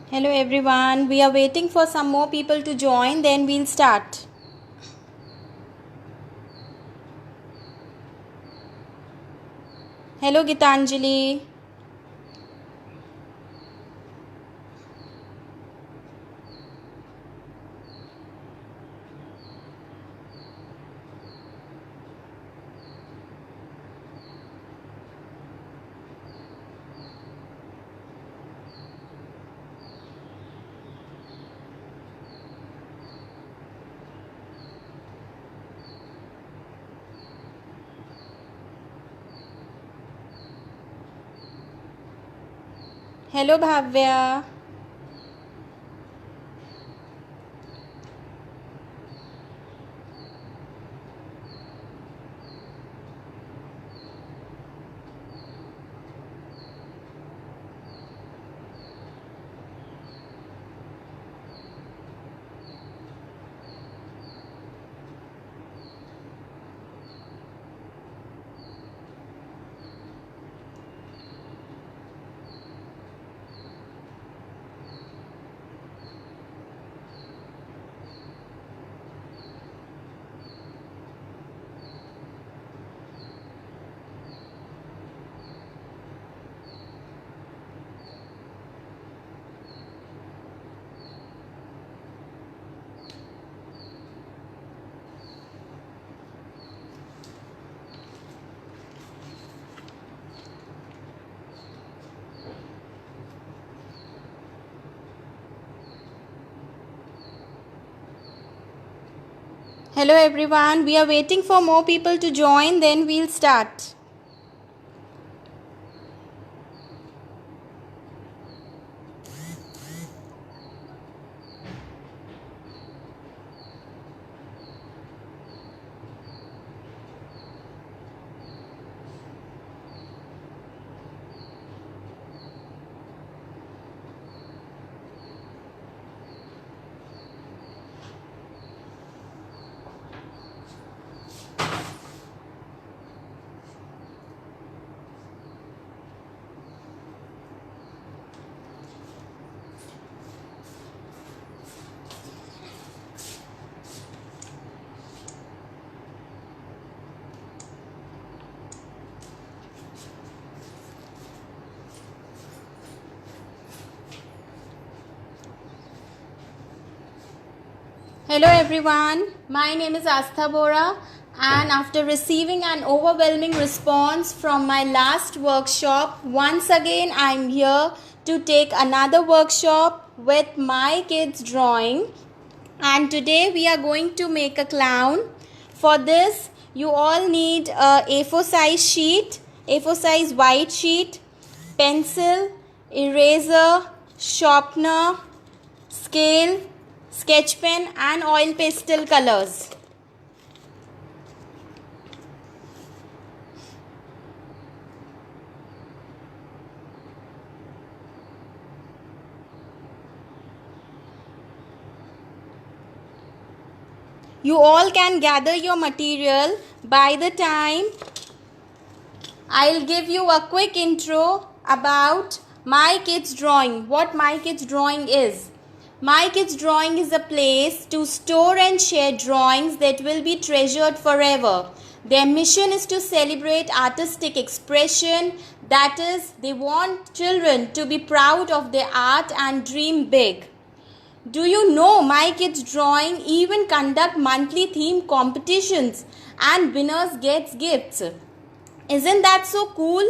Hello everyone, we are waiting for some more people to join, then we'll start. Hello Gitanjali. Hello Bhavya. Hello everyone, we are waiting for more people to join, then we'll start. Hello everyone, my name is Astha Bora, and after receiving an overwhelming response from my last workshop, once again I am here to take another workshop with my kids drawing, and today we are going to make a clown. For this you all need a A4 size sheet, A4 size white sheet, pencil, eraser, sharpener, scale, sketch pen and oil pastel colors. You all can gather your material. By the time I'll give you a quick intro about My Kids Drawing, what My Kids Drawing is. My Kids Drawing is a place to store and share drawings that will be treasured forever. Their mission is to celebrate artistic expression, that is, they want children to be proud of their art and dream big. Do you know My Kids Drawing even conduct monthly theme competitions and winners gets gifts? Isn't that so cool?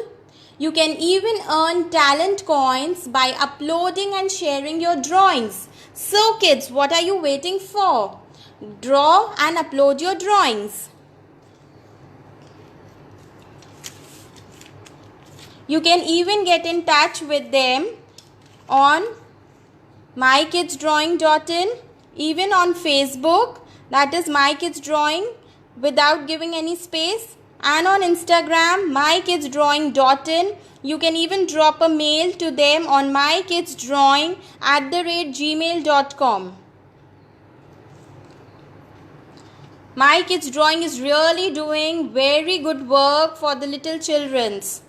You can even earn talent coins by uploading and sharing your drawings. So kids, what are you waiting for? Draw and upload your drawings. You can even get in touch with them on mykidsdrawing.in, even on Facebook, that is My Kids Drawing without giving any space, and on Instagram mykidsdrawing.in. You can even drop a mail to them on mykidsdrawing@gmail.com. My Kids Drawing is really doing very good work for the little childrens.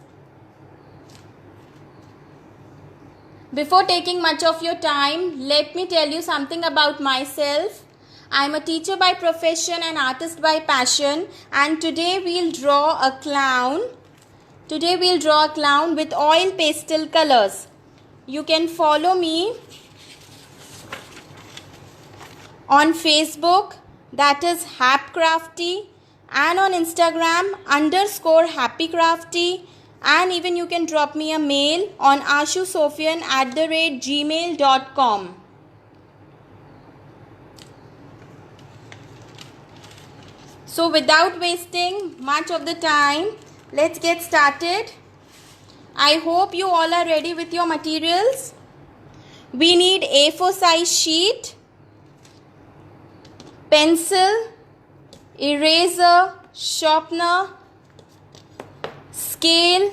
Before taking much of your time, let me tell you something about myself. I am a teacher by profession and artist by passion, and today we'll draw a clown. Today we'll draw a clown with oil pastel colors. You can follow me on Facebook, that is Happcrafty, and on Instagram _happycrafty, and even you can drop me a mail on ashusofian@gmail.com. So without wasting much of the time, let's get started. I hope you all are ready with your materials. We need A4 size sheet, pencil, eraser, sharpener, scale,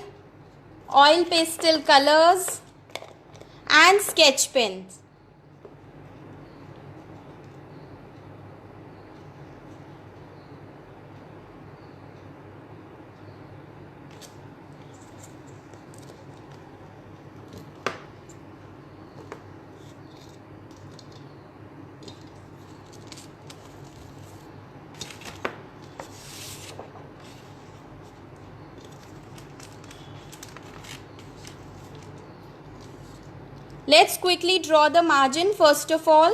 oil pastel colors, and sketch pens. Let's quickly draw the margin first of all.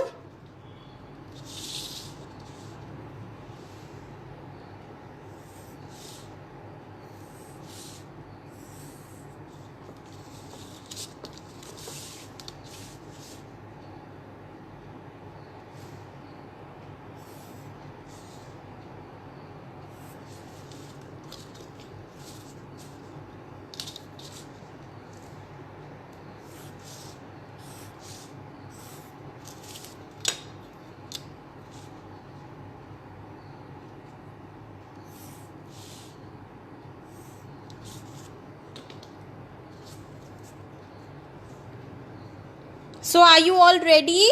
So are you all ready?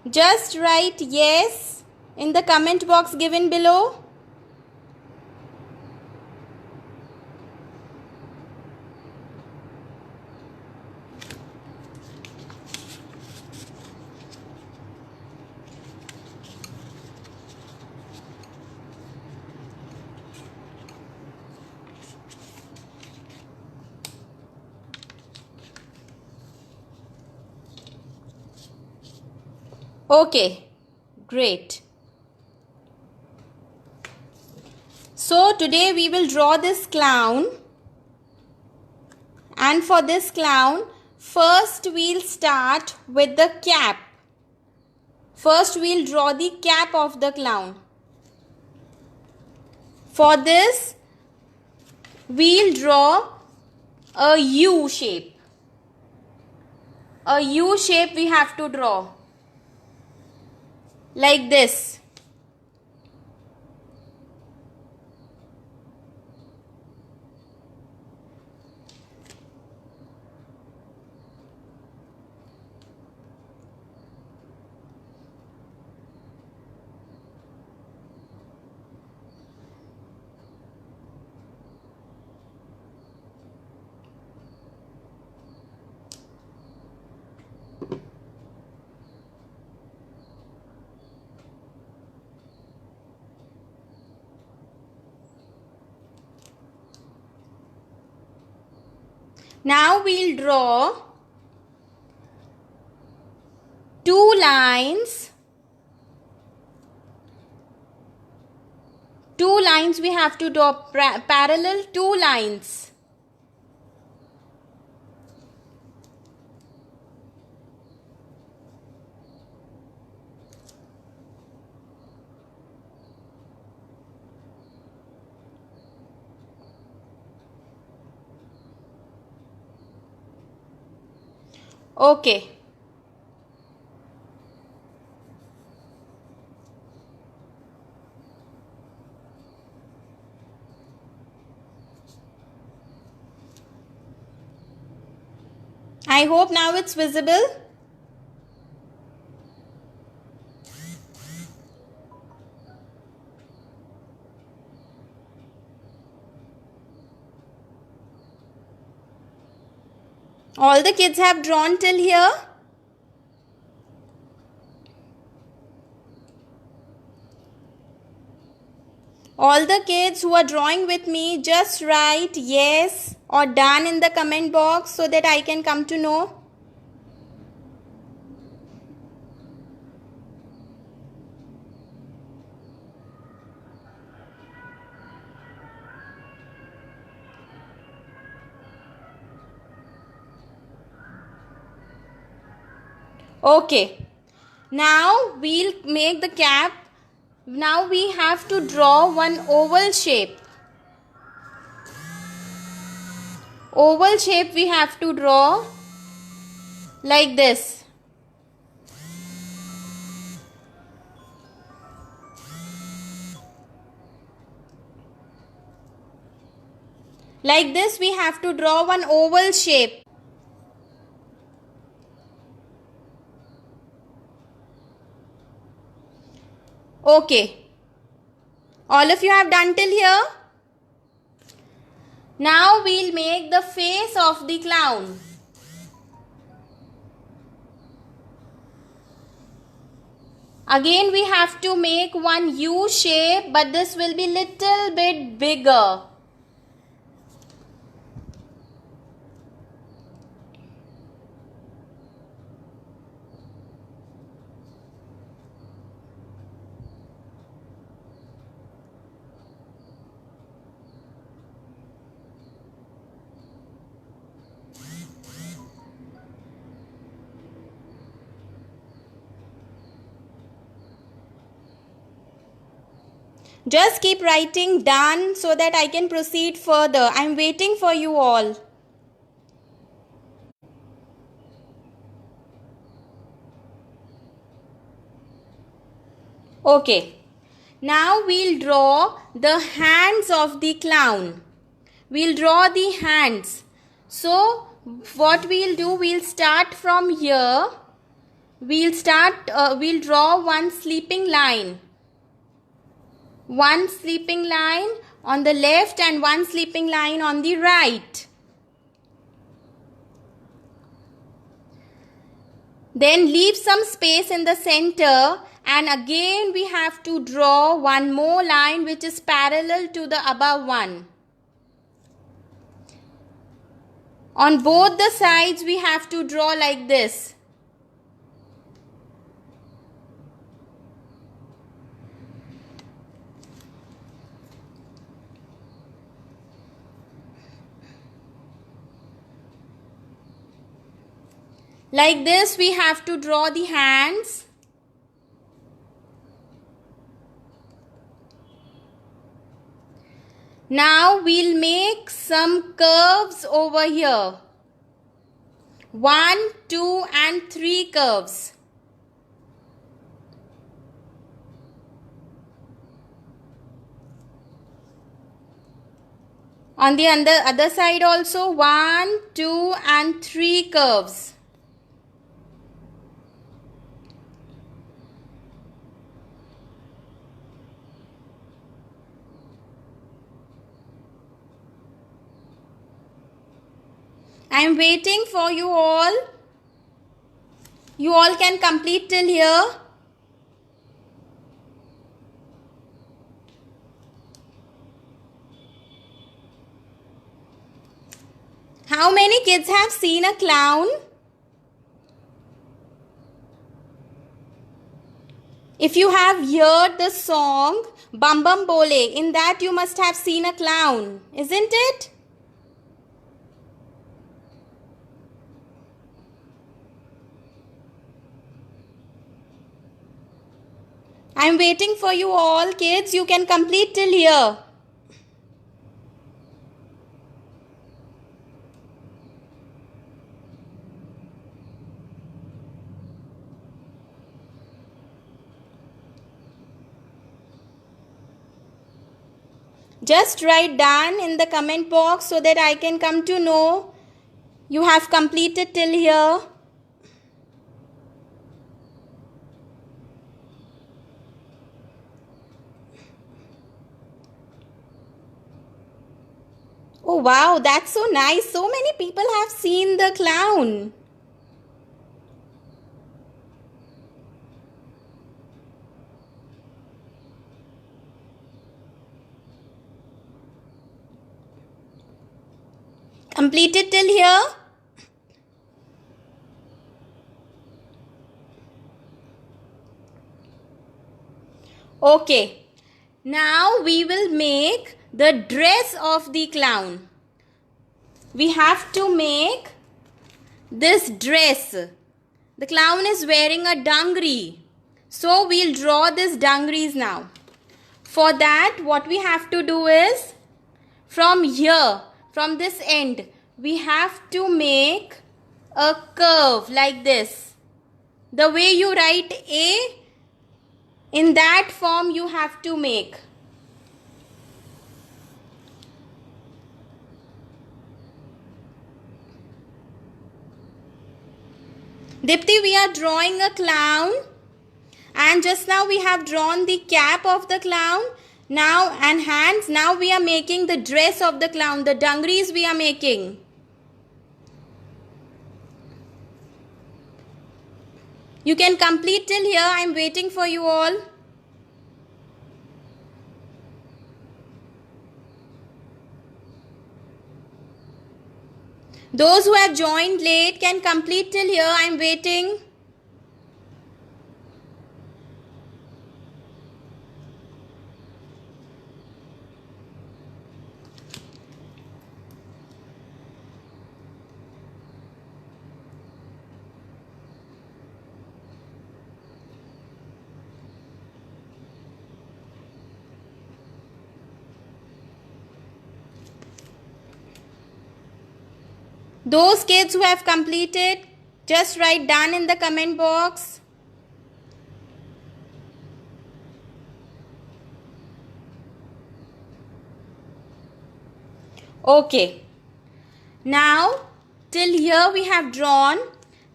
Just write yes in the comment box given below. Okay, great. So today we will draw this clown, and for this clown, first we'll start with the cap. First we'll draw the cap of the clown. For this, we'll draw a U shape. A U shape we have to draw. Like this. Now we'll draw two lines. Two lines we have to draw parallel two lines. Okay. I hope now it's visible. All the kids have drawn till here? All the kids who are drawing with me, just write yes or done in the comment box so that I can come to know. Okay. Now we'll make the cap. Now we have to draw one oval shape. Oval shape we have to draw like this. Like this we have to draw one oval shape. Okay. All of you have done till here? Now we'll make the face of the clown. Again we have to make one U shape, but this will be little bit bigger. Just keep writing done so that I can proceed further. I am waiting for you all. Okay. Now we'll draw the hands of the clown. We'll draw the hands. So what we'll do, we'll start from here. We'll draw one sleeping line. One sleeping line on the left and one sleeping line on the right. Then leave some space in the center, and again we have to draw one more line which is parallel to the above one. On both the sides we have to draw like this. Like this we have to draw the hands. Now we'll make some curves over here. 1, 2 and 3 curves. On the other side also 1, 2 and 3 curves. I am waiting for you all. You all can complete till here. How many kids have seen a clown? If you have heard the song Bum Bum Bole, in that you must have seen a clown, isn't it? I am waiting for you all, kids. You can complete till here. Just write done in the comment box so that I can come to know you have completed till here. Oh wow, that's so nice. So many people have seen the clown. Completed till here? Okay. Now we will make the dress of the clown. We have to make this dress. The clown is wearing a dungaree. So we'll draw this dungarees now. For that, what we have to do is, from here, from this end, we have to make a curve like this. The way you write A, in that form you have to make. Dipti, we are drawing a clown, and just now we have drawn the cap of the clown. Now and hands. Now we are making the dress of the clown. The dungarees we are making. You can complete till here. I am waiting for you all. Those who have joined late can complete till here. I am waiting. Those kids who have completed, just write done in the comment box. Okay. Now, till here we have drawn.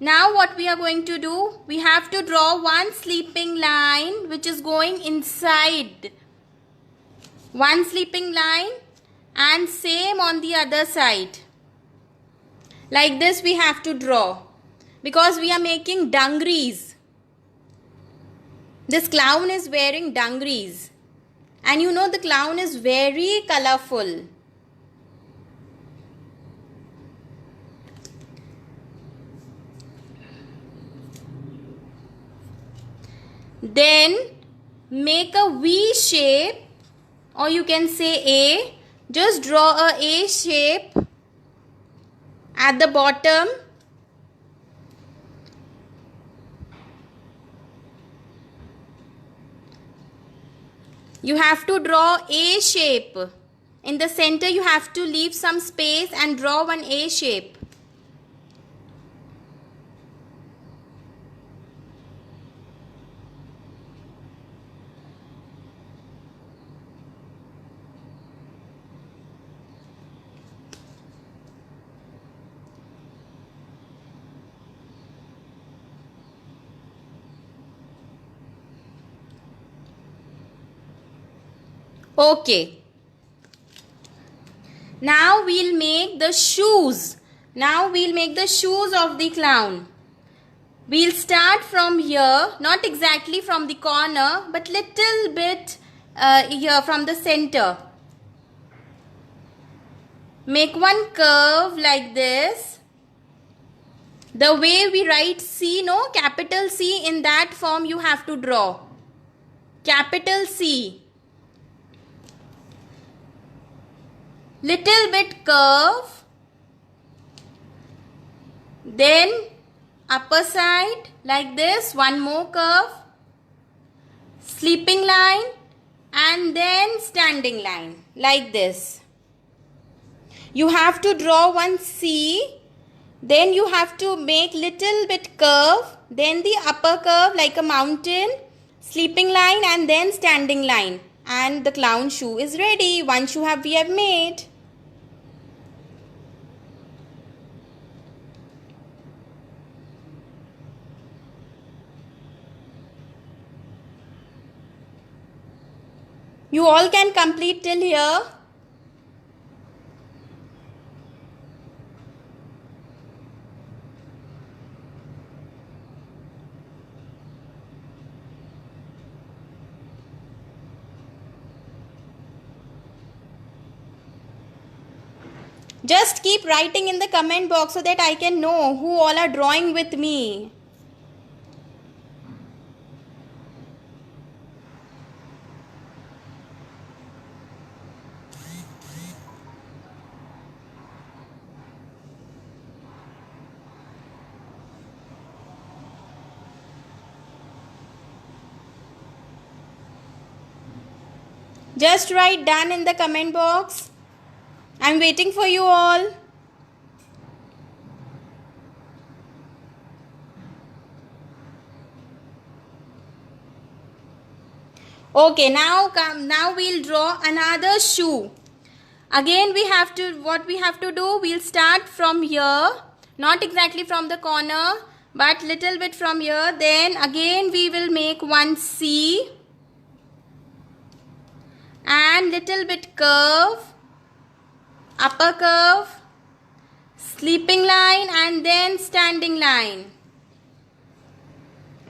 Now what we are going to do? We have to draw one sleeping line which is going inside. One sleeping line and same on the other side. Like this we have to draw, because we are making dungarees. This clown is wearing dungarees, and you know the clown is very colorful. Then make a V shape, or you can say A. Just draw a A shape at the bottom. You have to draw A shape. In the center you have to leave some space and draw one A shape. Okay. Now we'll make the shoes. Now we'll make the shoes of the clown. We'll start from here, not exactly from the corner, but little bit here from the center. Make one curve like this. The way we write C, no, capital C, in that form you have to draw. Capital C. Little bit curve, then upper side like this, one more curve, sleeping line, and then standing line like this. You have to draw one C, then you have to make little bit curve, then the upper curve like a mountain, sleeping line, and then standing line, and the clown shoe is ready. One shoe we have made. You all can complete till here. Just keep writing in the comment box so that I can know who all are drawing with me. Just write done in the comment box. I'm waiting for you all. Okay, now we'll draw another shoe. Again what we have to do, we'll start from here, not exactly from the corner, but little bit from here. Then again we will make one C and little bit curve, upper curve, sleeping line, and then standing line.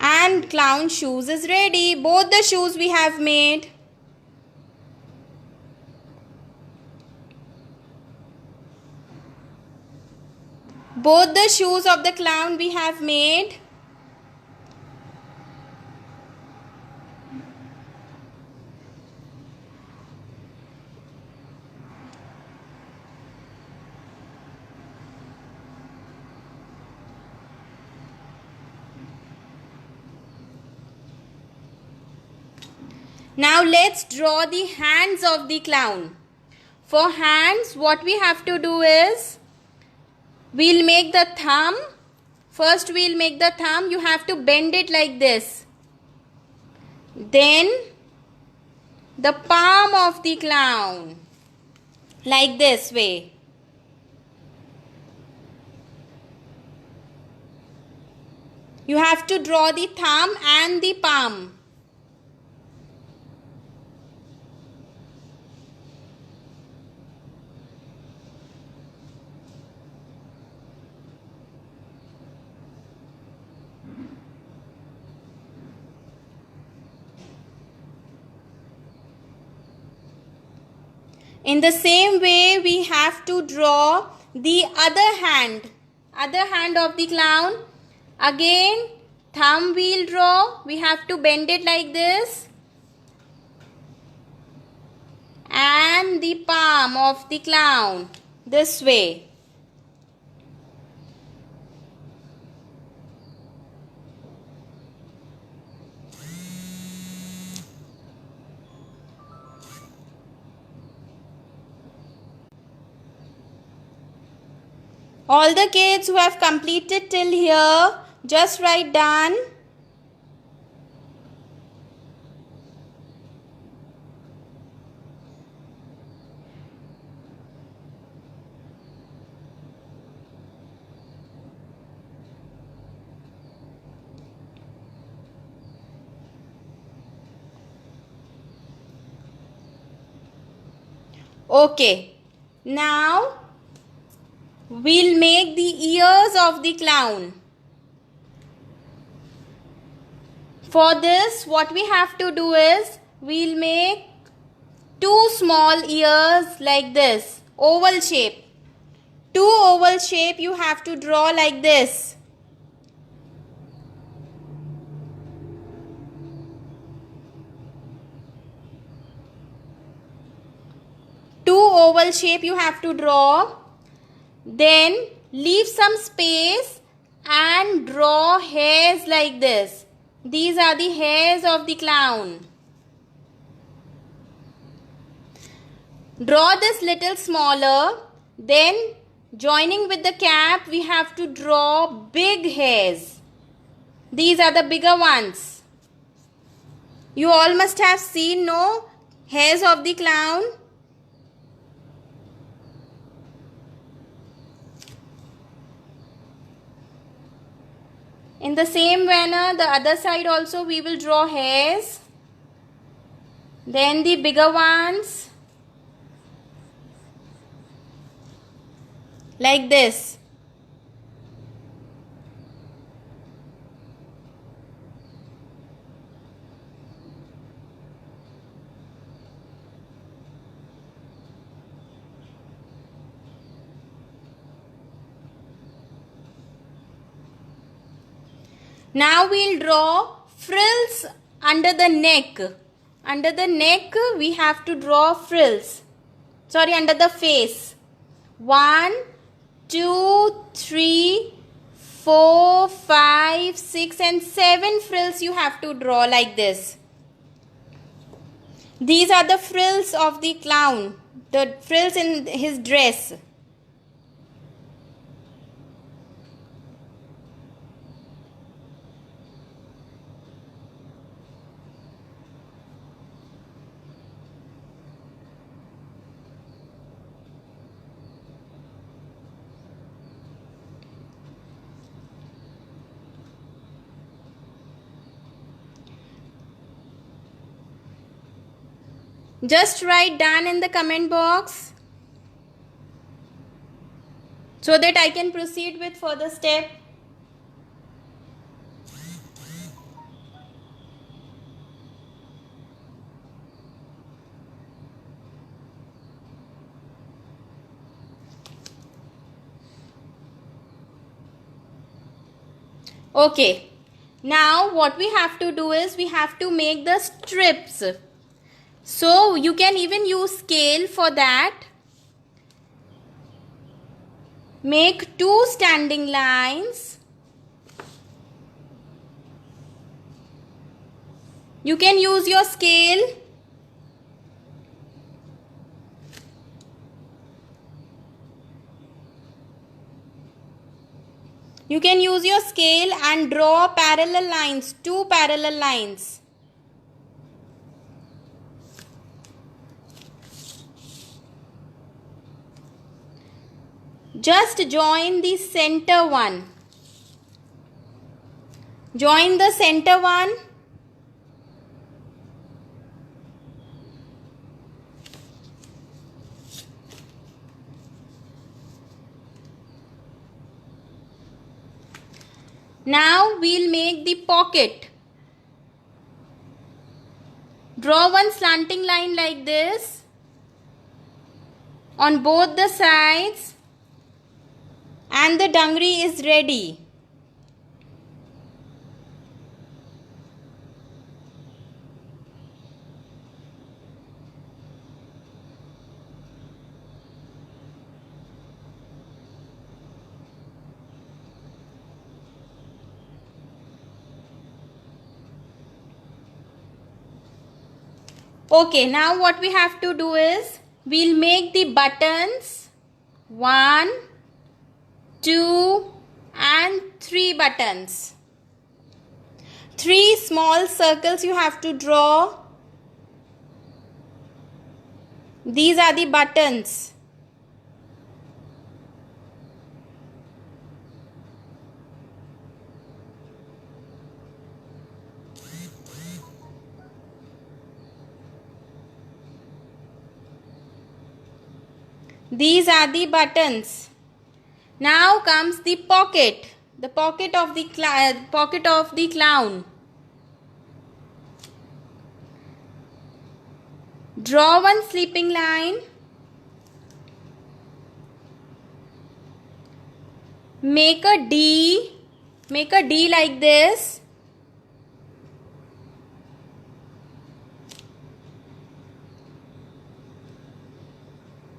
And clown shoes is ready. Both the shoes we have made. Both the shoes of the clown we have made. Now let's draw the hands of the clown. For hands, what we have to do is, we'll make the thumb. First we'll make the thumb. You have to bend it like this. Then the palm of the clown, like this way. You have to draw the thumb and the palm. In the same way, we have to draw the other hand of the clown. Again, thumb we'll draw. We have to bend it like this. And the palm of the clown, this way. All the kids who have completed till here, just write done. Okay, now we'll make the ears of the clown. For this, what we have to do is, we'll make two small ears like this, oval shape. Two oval shape you have to draw like this. Two oval shape you have to draw. Then leave some space and draw hairs like this. These are the hairs of the clown. Draw this little smaller. Then joining with the cap, we have to draw big hairs. These are the bigger ones. You all must have seen, no? Hairs of the clown. In the same manner, the other side also we will draw hairs. Then the bigger ones. Like this. Now we'll draw frills under the neck. Under the neck we have to draw frills. Sorry, under the face. 1, 2, 3, 4, 5, 6 and 7 frills you have to draw like this. These are the frills of the clown. The frills in his dress. Just write done in the comment box so that I can proceed with further step. Okay. Now what we have to do is we have to make the strips. So you can even use scale for that. Make 2 standing lines. You can use your scale. You can use your scale and draw parallel lines, 2 parallel lines. Just join the center one. Join the center one. Now we'll make the pocket. Draw one slanting line like this on both the sides and the dangri is ready. Okay, now what we have to do is we'll make the buttons 1, 2 and 3 buttons. 3 small circles you have to draw. These are the buttons. These are the buttons. Now comes the pocket. The pocket of the clown. Draw one sleeping line. Make a D. Make a D like this.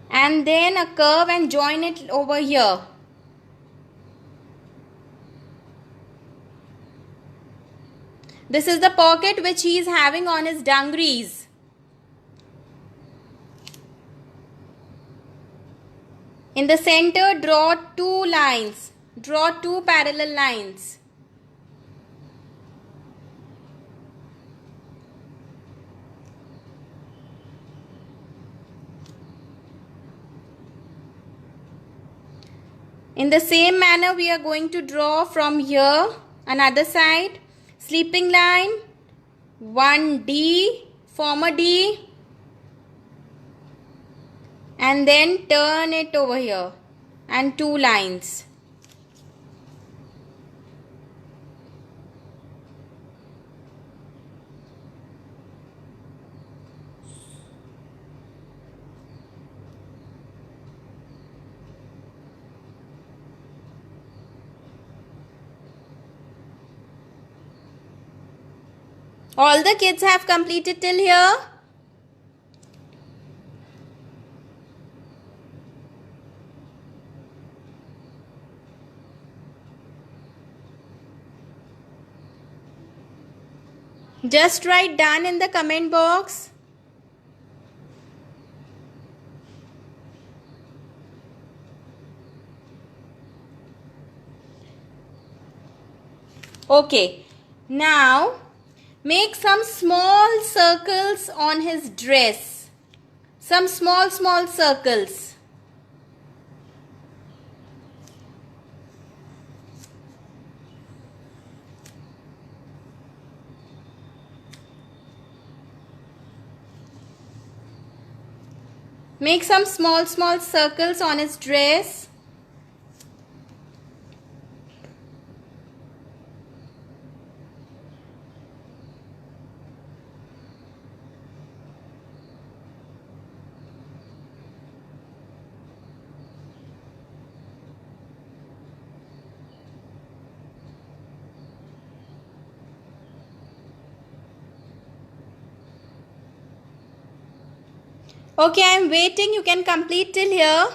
And then a curve and join it over here. This is the pocket which he is having on his dangris. In the center, draw 2 lines. Draw 2 parallel lines. In the same manner, we are going to draw from here another side. Sleeping line, 1D, form a D. And then turn it over here and 2 lines. All the kids have completed till here? Just write done in the comment box. Okay, now make some small circles on his dress. Some small circles. Make some small circles on his dress. Okay, I am waiting. You can complete till here.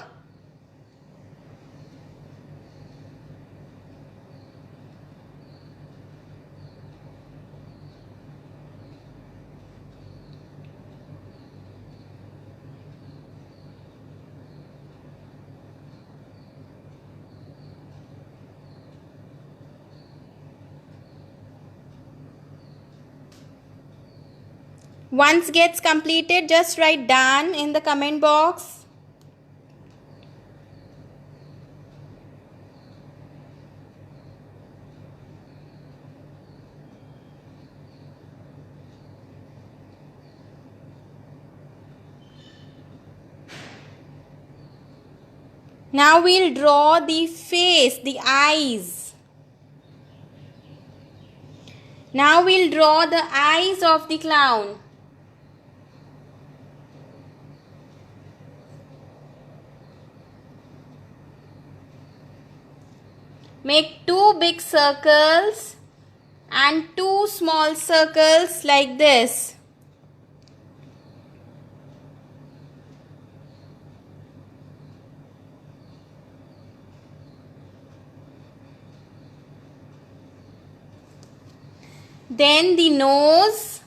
Once gets completed, just write done in the comment box. Now we'll draw the face, the eyes. Now we'll draw the eyes of the clown. Make 2 big circles and 2 small circles like this. Then the nose.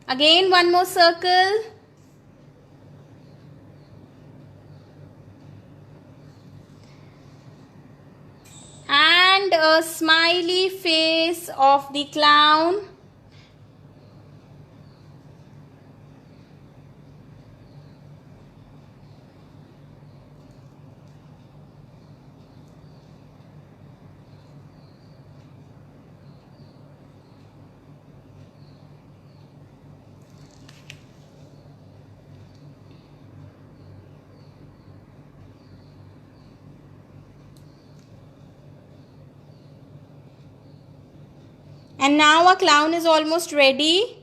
Again 1 more circle. And a smiley face of the clown. And now our clown is almost ready.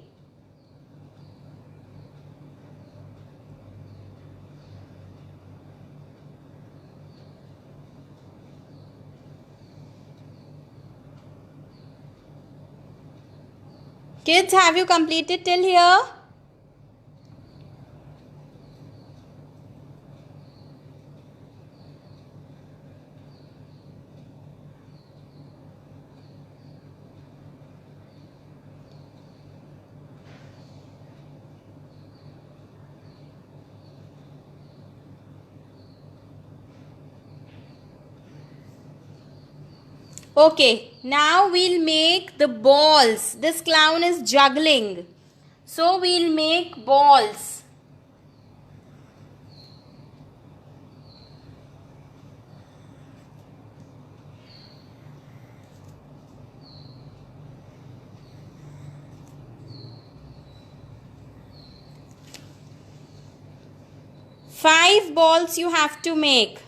Kids, have you completed till here? Okay, now we'll make the balls. This clown is juggling. So we'll make balls. Five balls you have to make.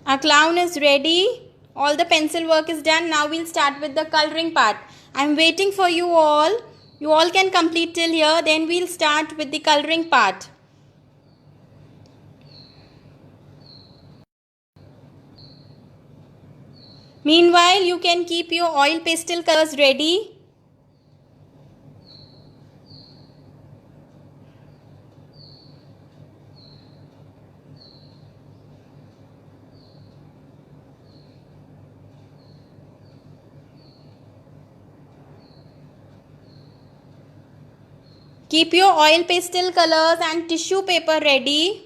Our clown is ready. All the pencil work is done. Now we'll start with the coloring part. I'm waiting for you all. You all can complete till here. Then we'll start with the coloring part. Meanwhile, you can keep your oil pastel colors ready. Keep your oil pastel colors and tissue paper ready.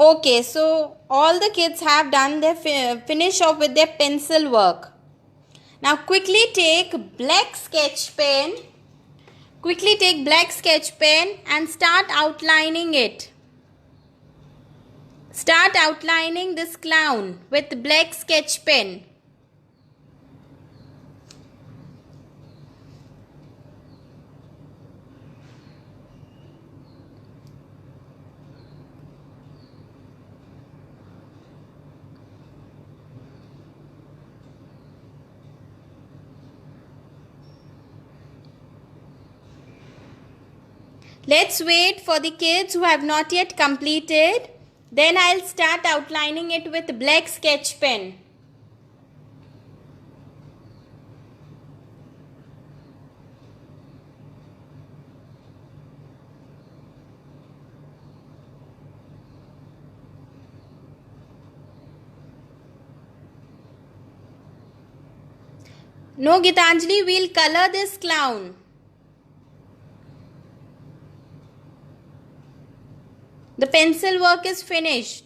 Okay, so all the kids have done their finish off with their pencil work. Now quickly take black sketch pen. Quickly take black sketch pen and start outlining it. Start outlining this clown with black sketch pen. Let's wait for the kids who have not yet completed. Then I'll start outlining it with black sketch pen. No, Gitanjali, we'll color this clown. The pencil work is finished.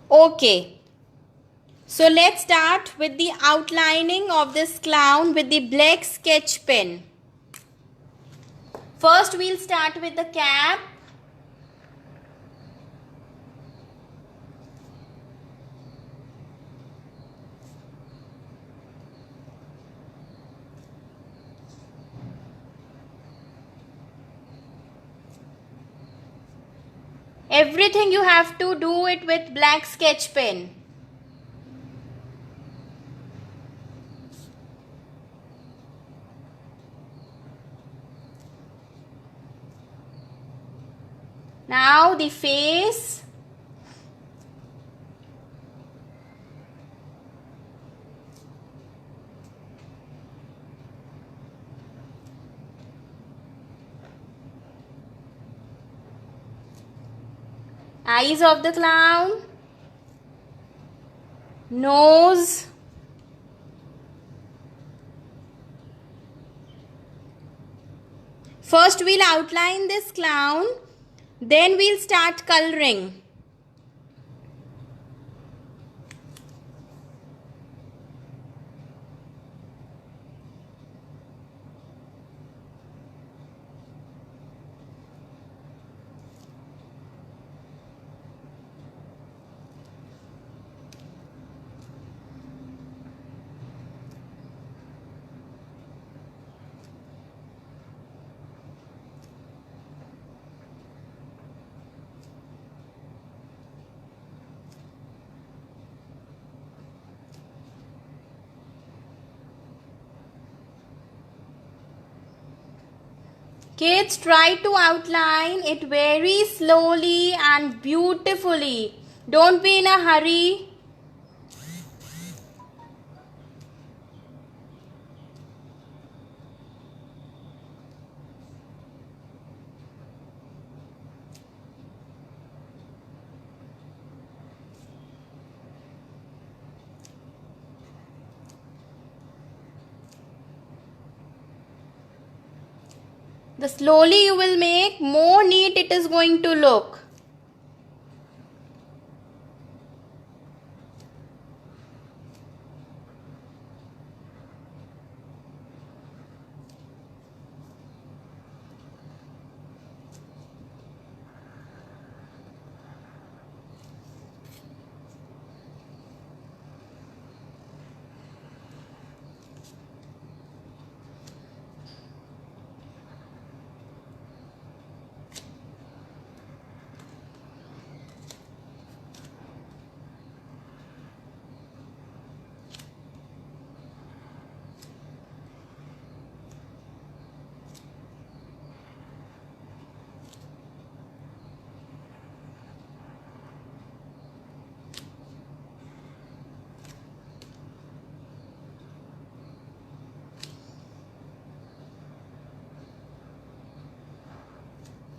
Okay. So let's start with the outlining of this clown with the black sketch pen. First we'll start with the cap. Everything you have to do it with black sketch pen. Now the face. Eyes of the clown. Nose. First we'll outline this clown. Then we'll start coloring. Kids, try to outline it very slowly and beautifully. Don't be in a hurry. The slowly you will make, more neat it is going to look.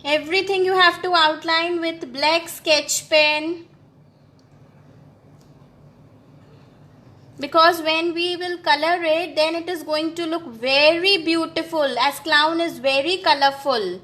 Everything you have to outline with black sketch pen, because when we will color it, then it is going to look very beautiful, as clown is very colorful.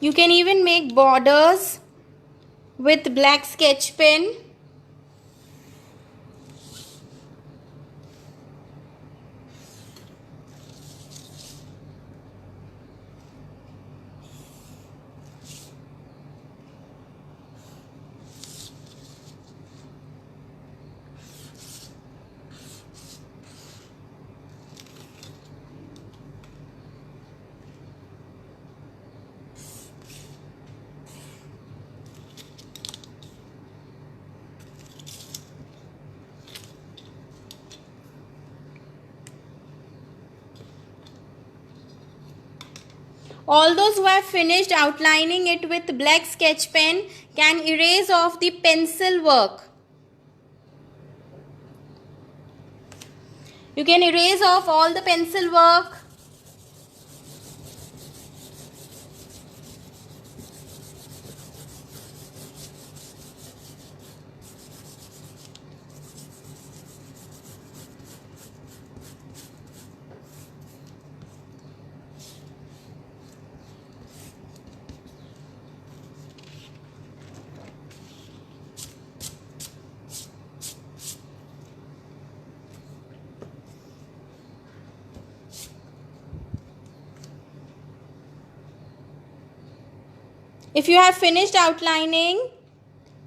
You can even make borders with black sketch pen. All those who have finished outlining it with black sketch pen can erase off the pencil work. You can erase off all the pencil work. If you have finished outlining,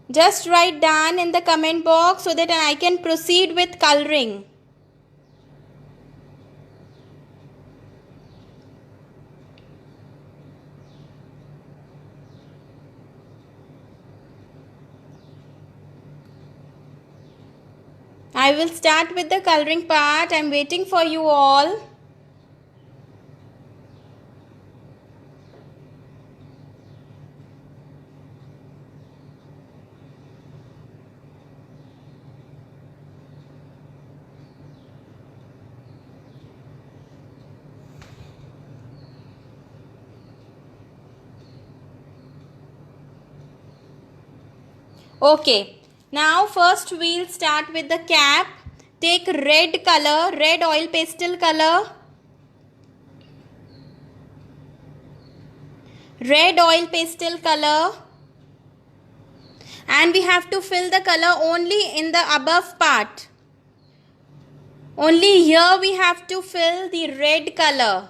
just write done in the comment box so that I can proceed with coloring. I will start with the coloring part. I am waiting for you all. Okay, now first we'll start with the cap. Take red color, red oil pastel color. Red oil pastel color. And we have to fill the color only in the above part. Only here we have to fill the red color.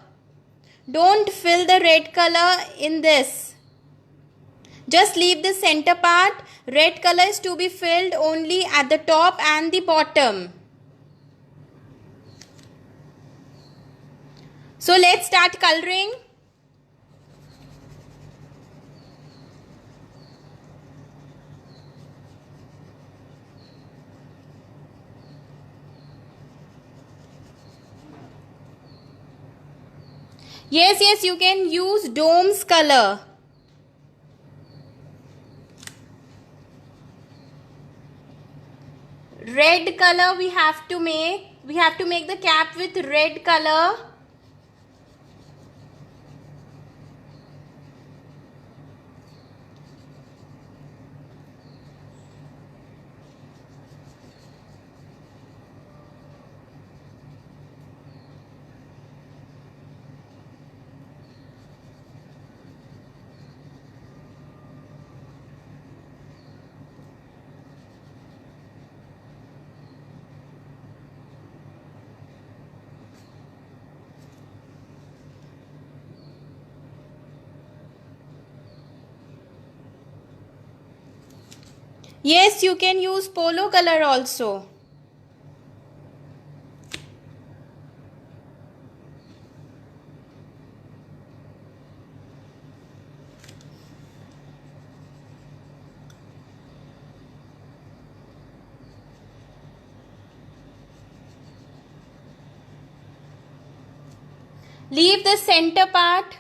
Don't fill the red color in this. Just leave the center part. Red color is to be filled only at the top and the bottom. So let's start coloring. Yes, you can use dome's color. Red color we have to make. We have to make the cap with red color. Yes, you can use polo color also. Leave the center part.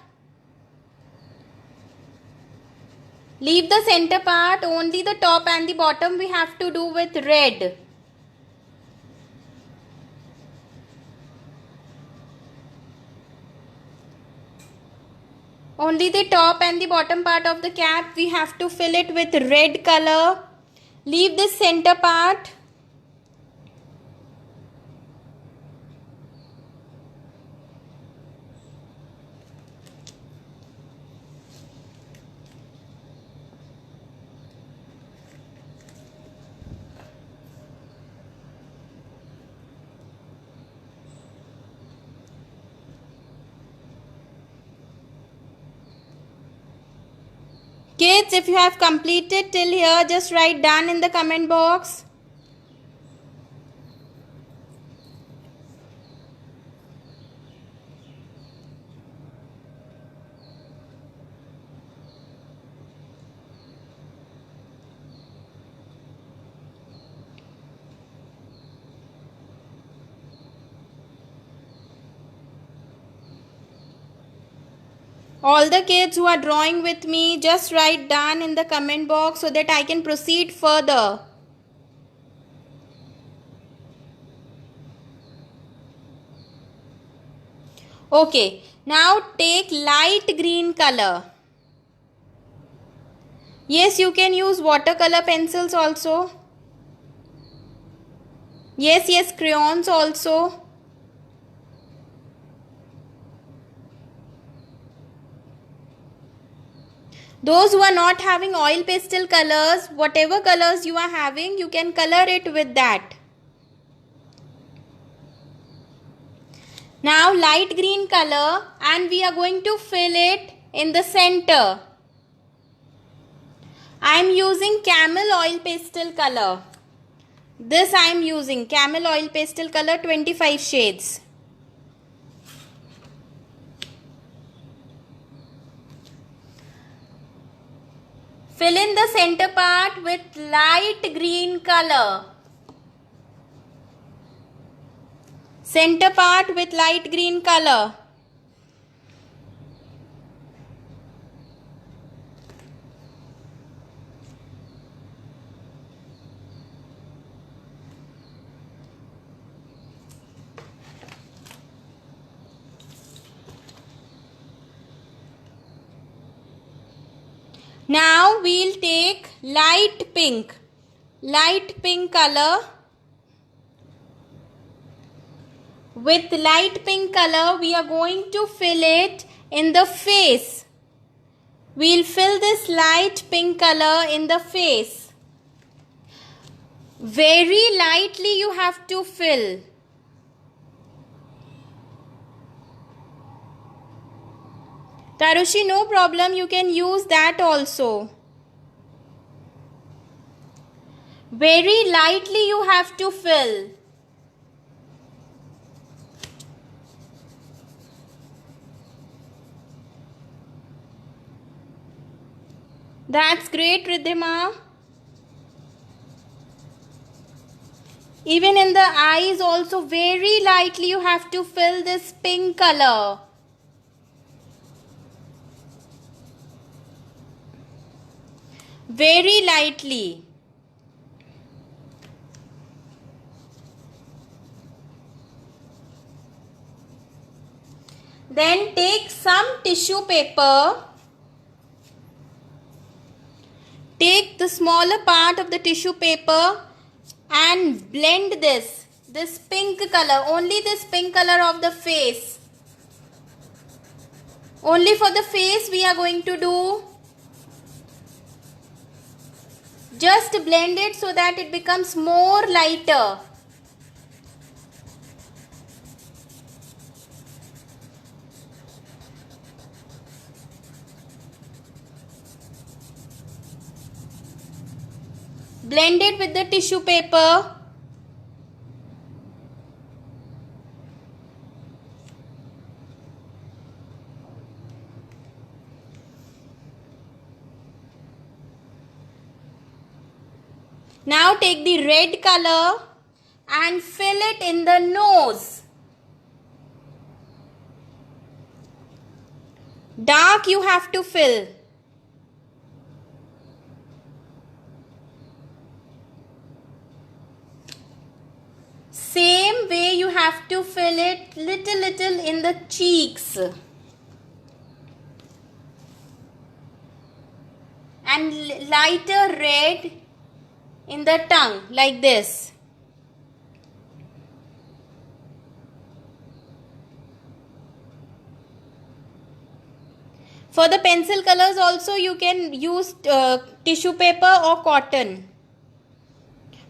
Leave the center part. Only the top and the bottom we have to do with red. Only the top and the bottom part of the cap we have to fill it with red color. Leave the center part. Kids, if you have completed till here, just write done in the comment box. All the kids who are drawing with me, just write done in the comment box so that I can proceed further. Okay, now take light green color. Yes, you can use watercolor pencils also. Yes, crayons also. Those who are not having oil pastel colors, whatever colors you are having, you can color it with that. Now light green color, and we are going to fill it in the center. I am using camel oil pastel color. This I am using camel oil pastel color 25 shades. Fill in the center part with light green color. Center part with light green color. Now we'll take light pink color. With light pink color, we are going to fill it in the face. We'll fill this light pink color in the face. Very lightly you have to fill. Tarushi, no problem, you can use that also. Very lightly you have to fill. That's great, Riddhima. Even in the eyes also, very lightly you have to fill this pink color. very lightly. Then take some tissue paper. Take the smaller part of the tissue paper and blend this pink color, only this pink color of the face. Only for the face we are going to do. Just blend it so that it becomes more lighter. Blend it with the tissue paper. Now take the red color and fill it in the nose. Dark you have to fill. Same way you have to fill it little in the cheeks. And lighter red in the tongue, like this. For the pencil colors also you can use tissue paper or cotton.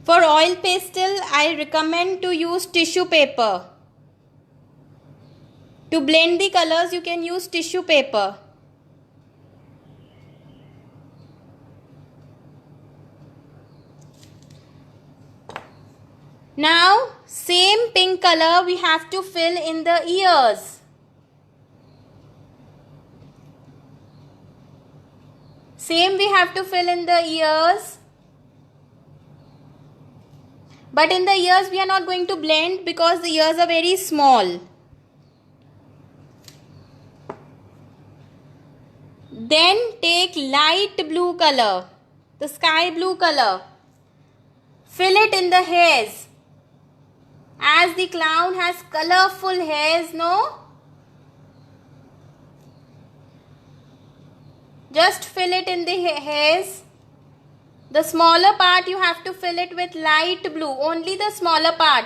For oil pastel, I recommend to use tissue paper. To blend the colors, you can use tissue paper. Now, same pink color we have to fill in the ears. Same we have to fill in the ears. But in the ears we are not going to blend because the ears are very small. Then take light blue color, the sky blue color. Fill it in the hairs. As the clown has colorful hairs, no? Just fill it in the hairs. The smaller part you have to fill it with light blue, only the smaller part.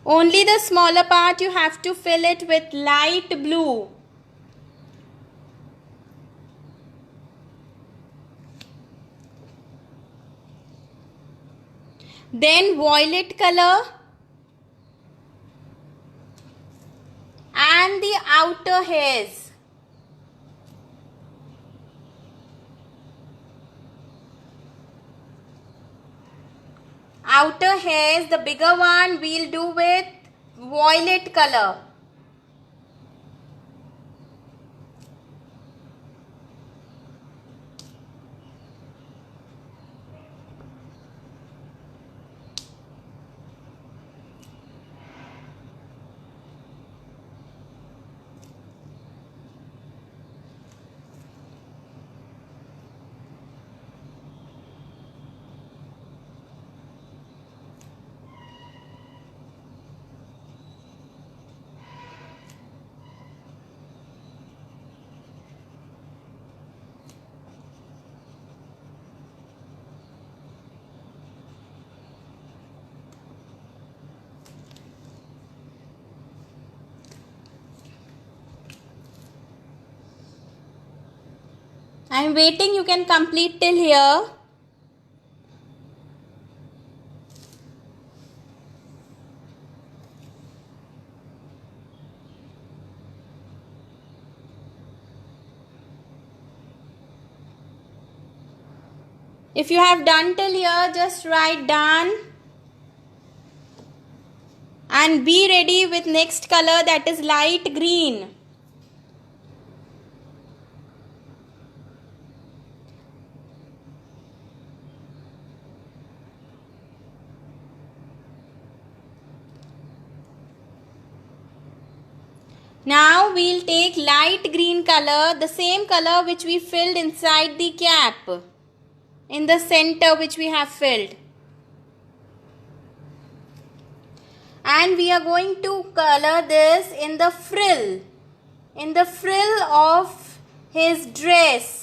Only the smaller part you have to fill it with light blue. Then violet color and the outer hairs. Outer hairs, the bigger one we'll do with violet color. I am waiting, you can complete till here. If you have done till here, just write done. And be ready with next color, that is light green. Now we'll take light green color, the same color which we filled inside the cap, in the center which we have filled. And we are going to color this in the frill of his dress.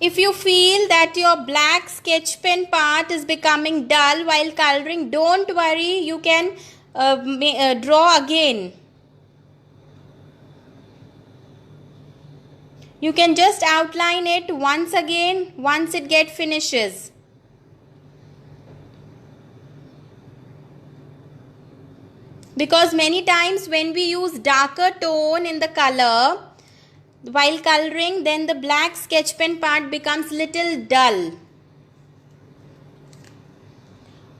If you feel that your black sketch pen part is becoming dull while coloring, don't worry, you can draw again. You can just outline it once again once it get finishes. Because many times when we use darker tone in the color while coloring, then the black sketch pen part becomes little dull.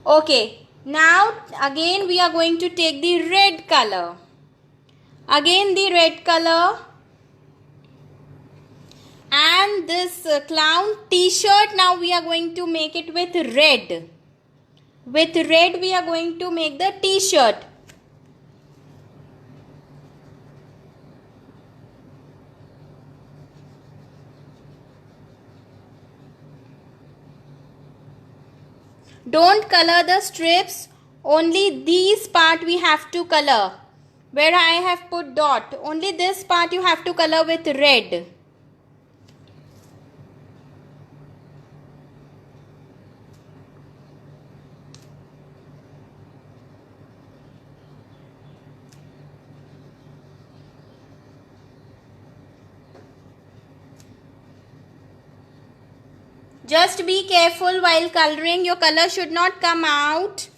Okay, now again we are going to take the red color. Again the red color. And this clown t-shirt, now we are going to make it with red. With red we are going to make the t-shirt. Don't color the strips, only these part we have to color. Where I have put dot, only this part you have to color with red. Just be careful while coloring, your color should not come out.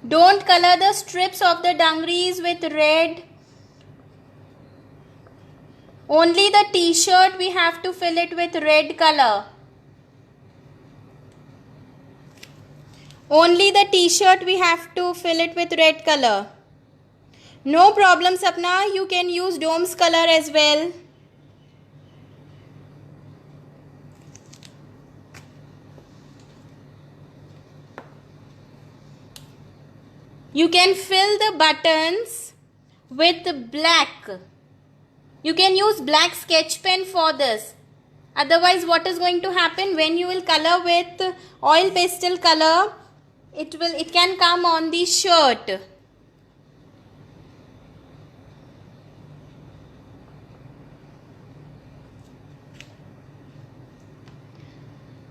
Don't color the strips of the dungarees with red. Only the t-shirt we have to fill it with red color. Only the t-shirt we have to fill it with red color. No problem, Sapna. You can use dome's color as well. You can fill the buttons with black. You can use black sketch pen for this. Otherwise, what is going to happen when you will color with oil pastel color? It can come on the shirt.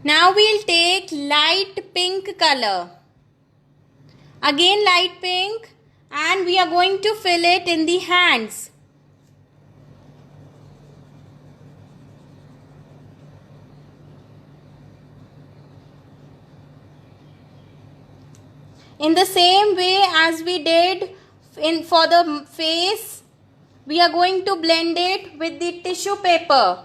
Now we'll take light pink color. Again light pink, and we are going to fill it in the hands. In the same way as we did for the face, we are going to blend it with the tissue paper.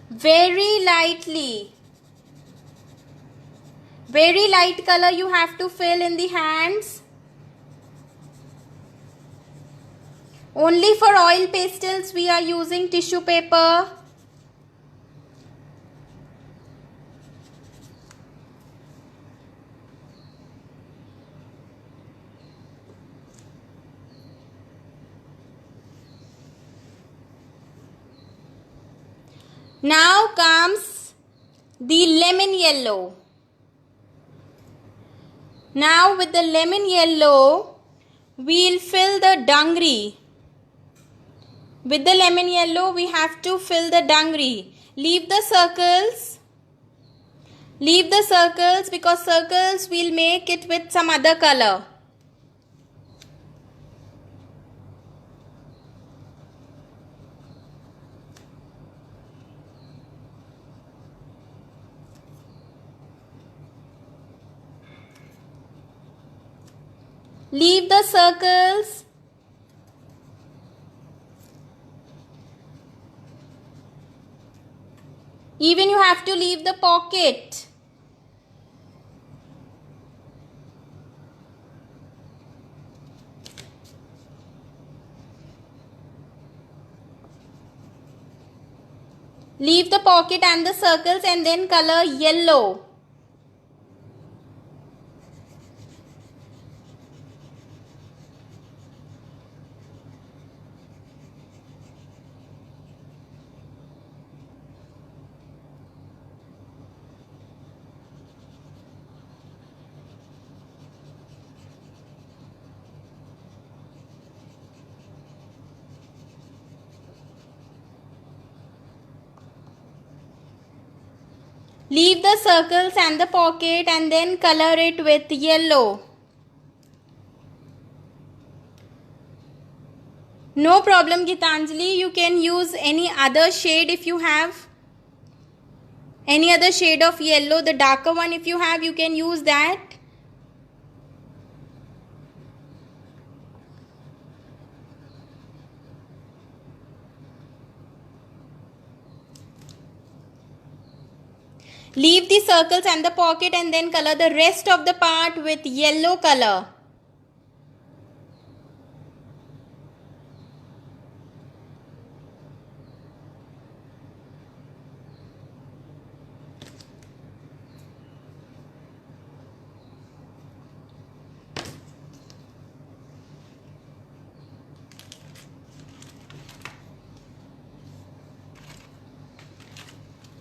Very lightly. Very light color you have to fill in the hands. Only for oil pastels we are using tissue paper. Now comes the lemon yellow. Now with the lemon yellow, we'll fill the dungaree. With the lemon yellow, we have to fill the dungaree. Leave the circles. Leave the circles because circles we'll make it with some other color. Leave the circles. Even you have to leave the pocket. Leave the pocket and the circles and then color yellow. Leave the circles and the pocket and then color it with yellow. No problem, Gitanjali. You can use any other shade if you have. Any other shade of yellow, the darker one if you have, you can use that. Leave the circles and the pocket and then color the rest of the part with yellow color.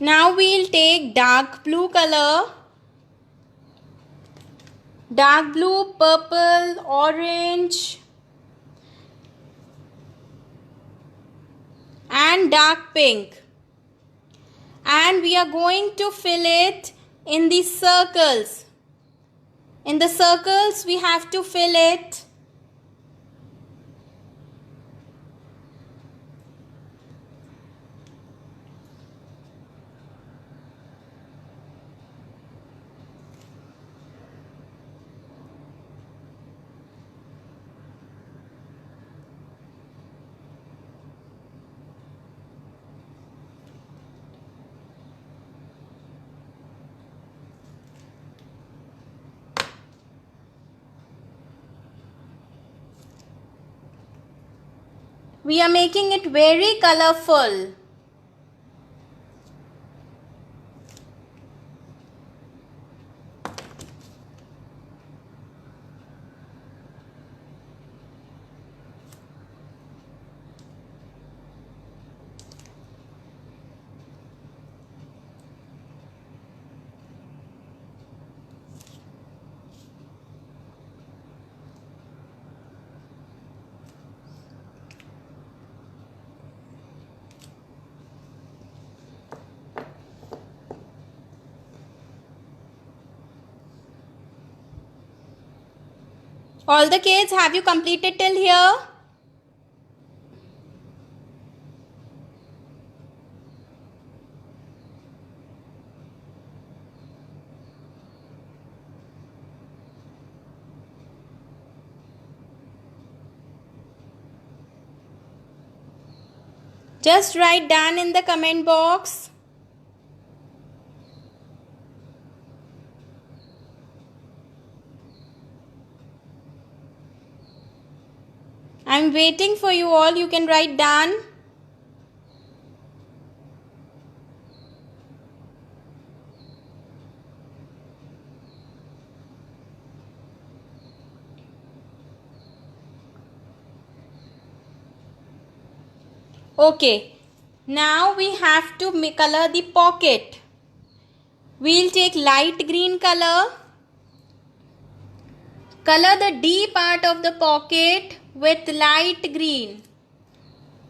Now we'll take dark blue color. Dark blue, purple, orange and dark pink. And we are going to fill it in the circles. In the circles we have to fill it. We are making it very colorful. All the kids, have you completed till here? Just write done in the comment box. I'm waiting for you all. You can write done. Okay. Now we have to color the pocket. We'll take light green color. Color the D part of the pocket with light green.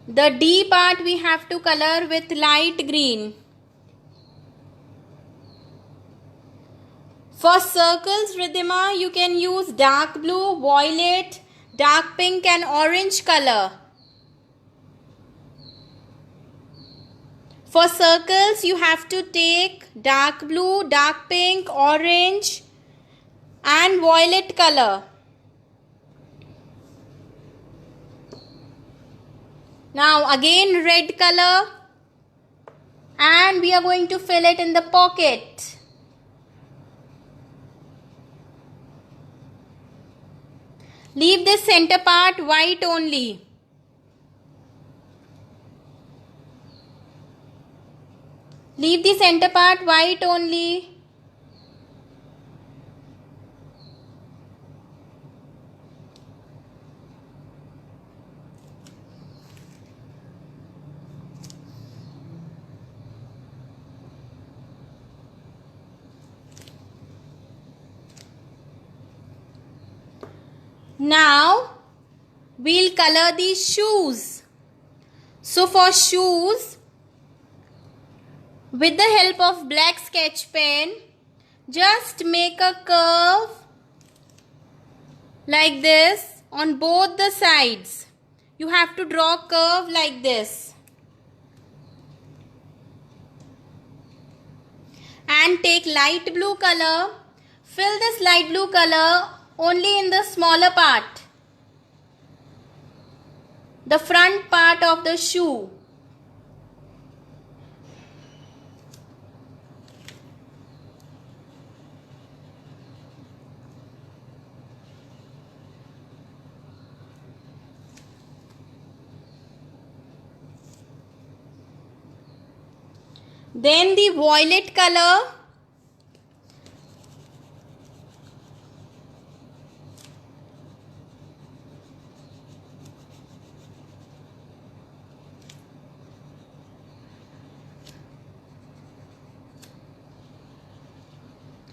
The D part we have to color with light green. For circles, Ridhima, you can use dark blue, violet, dark pink and orange color. For circles, you have to take dark blue, dark pink, orange and violet color. Now again red color, and we are going to fill it in the pocket. Leave this center part white only. Leave the center part white only. Now we'll color these shoes. So for shoes, with the help of black sketch pen, just make a curve like this on both the sides. You have to draw a curve like this. And take light blue color. Fill this light blue color only in the smaller part, the front part of the shoe. Then the violet color.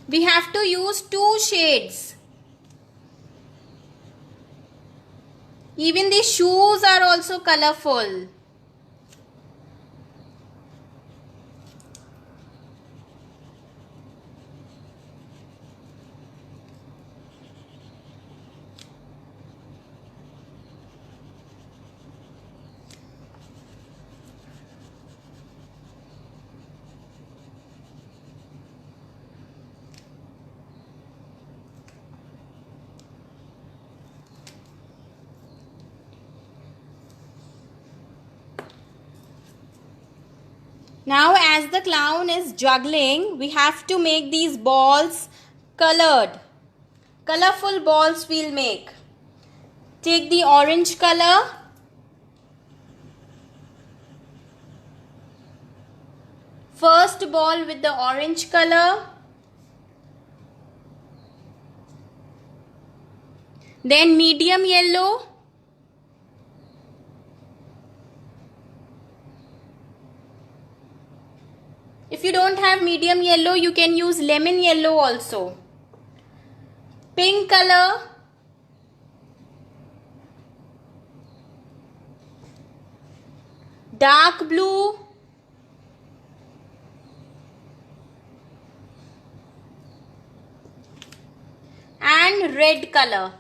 We have to use 2 shades. Even the shoes are also colorful. Now as the clown is juggling, we have to make these balls colored. Colorful balls we'll make. Take the orange color. First ball with the orange color. Then medium yellow. If you don't have medium yellow, you can use lemon yellow also. Pink color. Dark blue. And red color.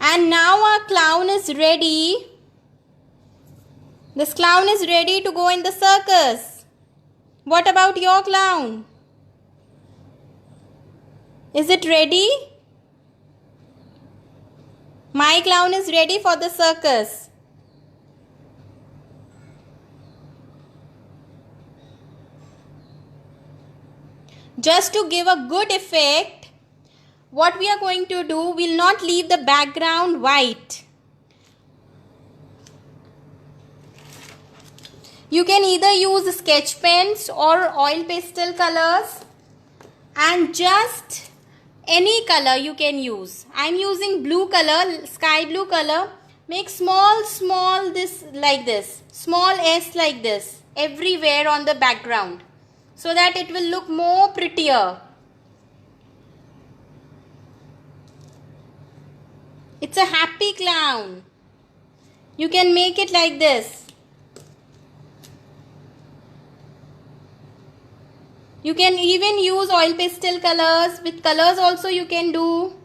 And now our clown is ready. This clown is ready to go in the circus. What about your clown? Is it ready? My clown is ready for the circus. Just to give a good effect, what we are going to do, we'll not leave the background white. You can either use sketch pens or oil pastel colors, and just any color you can use. I'm using blue color, sky blue color. Make small this like this, small S like this everywhere on the background, so that it will look more prettier. It's a happy clown. You can make it like this. You can even use oil pastel colors. With colors also you can do.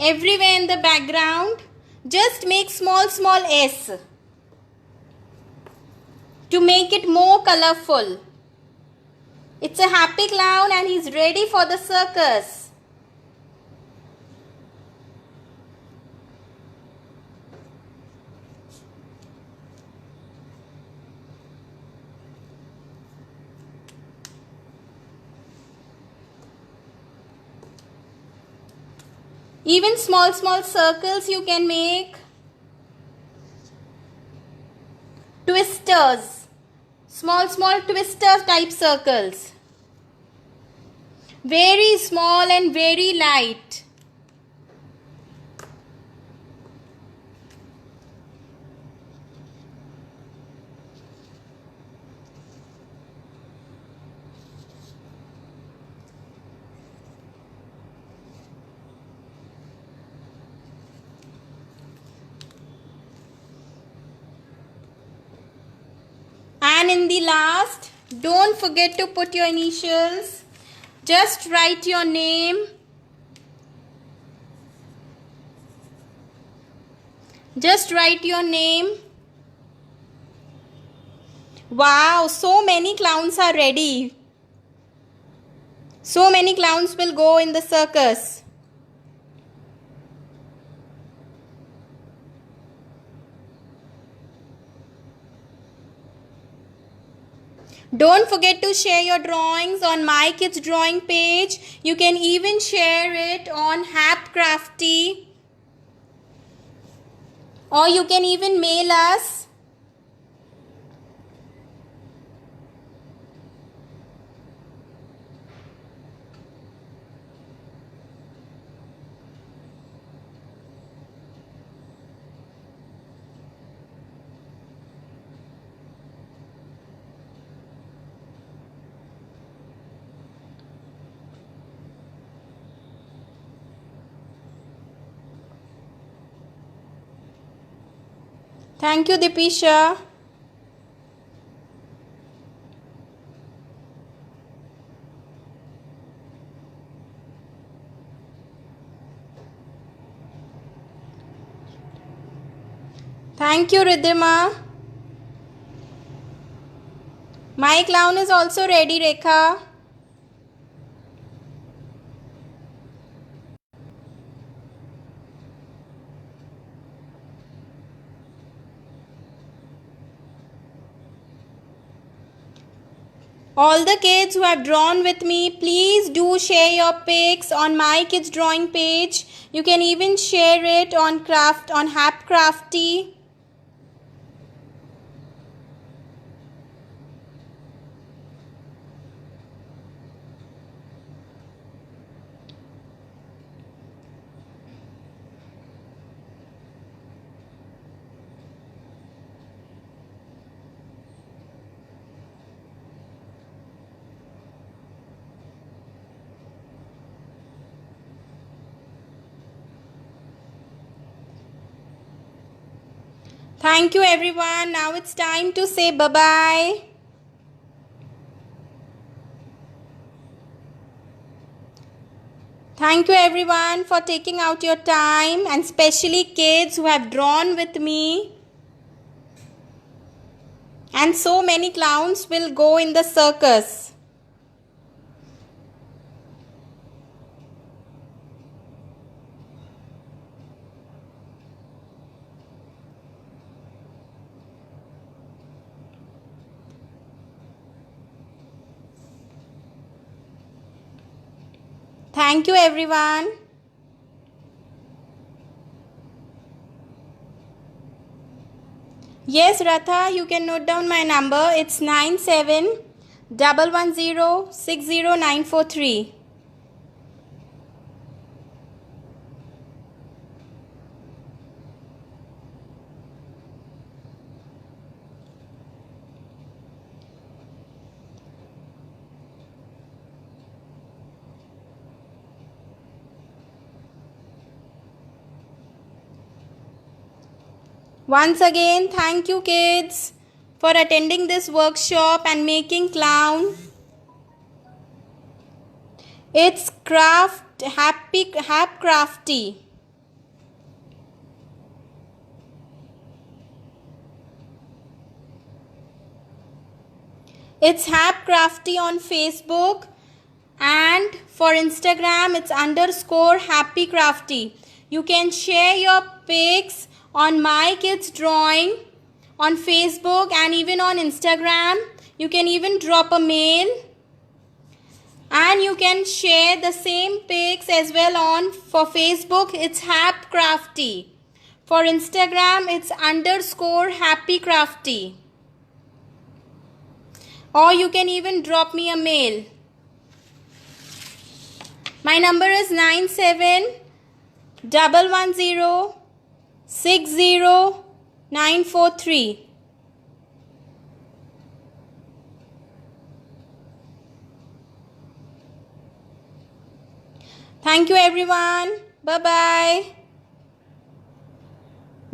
Everywhere in the background, Just make small S to make it more colorful. It's a happy clown and he's ready for the circus. Even small circles you can make. Twisters. Small twister type circles. Very small and very light. And in the last, don't forget to put your initials. Just write your name. Just write your name. Wow, so many clowns are ready. So many clowns will go in the circus. Don't forget to share your drawings on My Kids Drawing page. You can even share it on Hapcrafty. Or you can even mail us. Thank you, Dipisha. Thank you, Ridhima. My clown is also ready, Rekha. All the kids who have drawn with me, please do share your pics on My Kids Drawing page. You can even share it on Hapcrafty. Thank you, everyone. Now it's time to say bye-bye. Thank you, everyone, for taking out your time, and especially kids who have drawn with me. And so many clowns will go in the circus. Thank you, everyone. Yes, Ratha, you can note down my number. It's 9711060943. Once again, thank you, kids, for attending this workshop and making clown. It's Hapcrafty. it's Happcrafty on Facebook, and for Instagram it's _happycrafty. You can share your pics on My Kids Drawing on Facebook and even on Instagram. You can even drop a mail, and you can share the same pics as well on for Facebook it's Happcrafty. For Instagram it's _happycrafty. Or you can even drop me a mail. My number is 9711060943. Thank you everyone. Bye bye.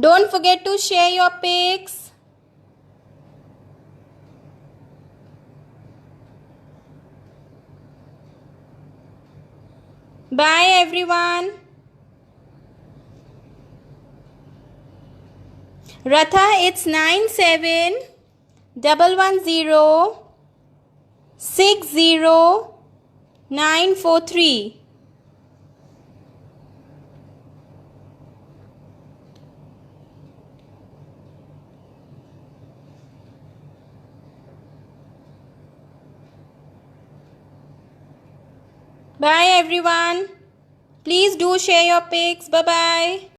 Don't forget to share your pics. Bye everyone. Ratha, it's 9711060943. Bye everyone. Please do share your pics. Bye bye.